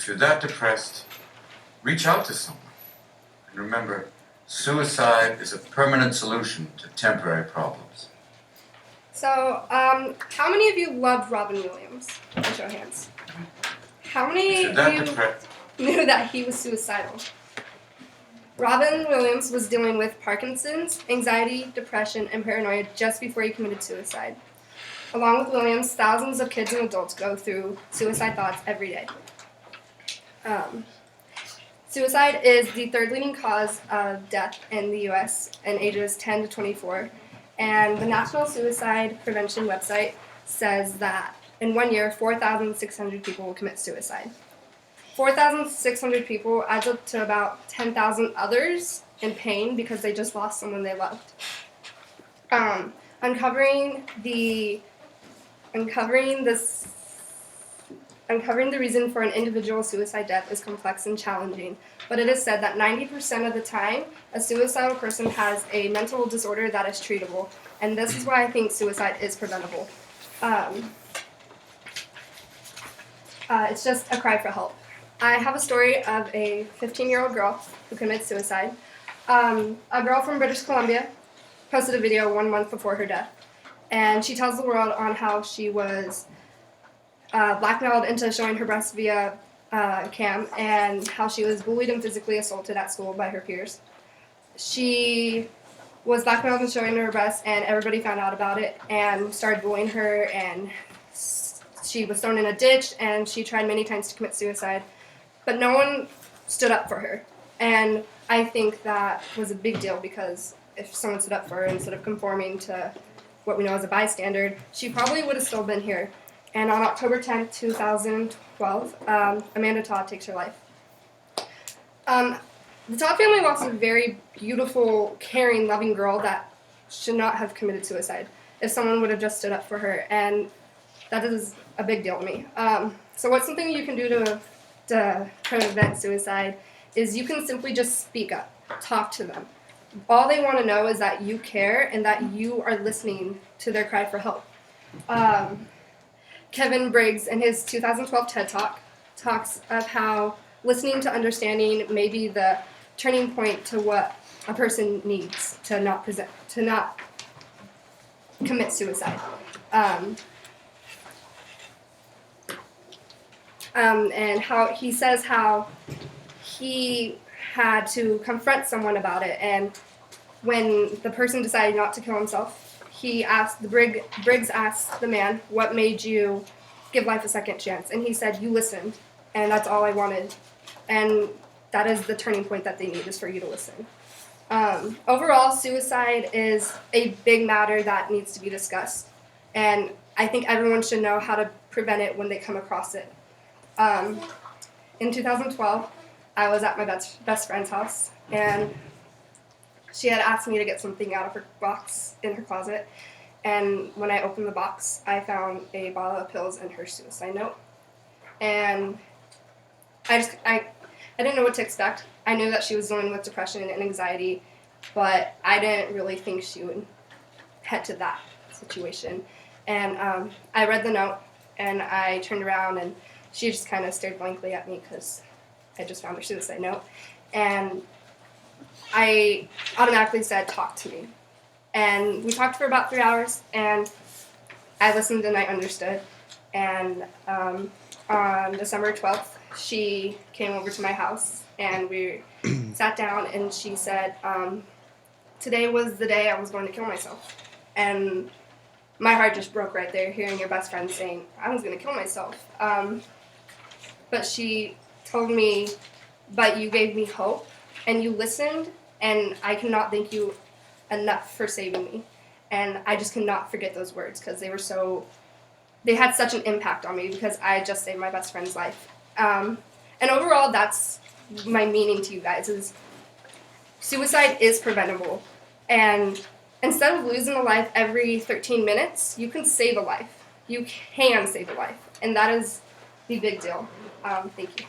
If you're that depressed, reach out to someone. And remember, suicide is a permanent solution to temporary problems. So, how many of you loved Robin Williams? Show of hands. How many of you knew that he was suicidal? Robin Williams was dealing with Parkinson's, anxiety, depression, and paranoia just before he committed suicide. Along with Williams, thousands of kids and adults go through suicide thoughts every day. Suicide is the third leading cause of death in the U.S. in ages 10 to 24, and the National Suicide Prevention website says that in 1 year, 4,600 people will commit suicide. 4,600 people adds up to about 10,000 others in pain because they just lost someone they loved. Uncovering the reason for an individual suicide death is complex and challenging, but it is said that 90% of the time, a suicidal person has a mental disorder that is treatable, and this is why I think suicide is preventable. It's just a cry for help. I have a story of a 15-year-old girl who committed suicide. A girl from British Columbia posted a video 1 month before her death, and she tells the world on how she was blackmailed into showing her breasts via cam, and how she was bullied and physically assaulted at school by her peers. She was blackmailed into showing her breasts, and everybody found out about it and started bullying her, and she was thrown in a ditch, and she tried many times to commit suicide, but no one stood up for her. And I think that was a big deal, because if someone stood up for her instead of conforming to what we know as a bystander, she probably would have still been here. And on October 10th, 2012, Amanda Todd takes her life. The Todd family lost a very beautiful, caring, loving girl that should not have committed suicide if someone would have just stood up for her, and that is a big deal to me. So what's something you can do to prevent suicide is you can simply just speak up, talk to them. All they want to know is that you care and that you are listening to their cry for help. Kevin Briggs, in his 2012 TED Talk, talks of how listening to understanding may be the turning point to what a person needs to not commit suicide. And how he says how he had to confront someone about it, and when the person decided not to kill himself, Briggs asked the man, "What made you give life a second chance?" And he said, "You listened, and that's all I wanted." And that is the turning point that they need, is for you to listen. Overall, suicide is a big matter that needs to be discussed, and I think everyone should know how to prevent it when they come across it. In 2012, I was at my best friend's house, and she had asked me to get something out of her box in her closet, and when I opened the box, I found a bottle of pills and her suicide note. And I didn't know what to expect. I knew that she was dealing with depression and anxiety, but I didn't really think she would head to that situation. And I read the note, and I turned around, and she just kind of stared blankly at me because I just found her suicide note. And I automatically said, "Talk to me." And we talked for about 3 hours, and I listened and I understood. And on December 12th, she came over to my house, and we sat down, and she said, "Today was the day I was going to kill myself." And my heart just broke right there, hearing your best friend saying, "I was going to kill myself." But she told me, "But you gave me hope, and you listened, and I cannot thank you enough for saving me." And I just cannot forget those words, because they had such an impact on me, because I just saved my best friend's life. And overall, that's my meaning to you guys, is suicide is preventable. And instead of losing a life every 13 minutes, you can save a life. You can save a life. And that is the big deal. Thank you.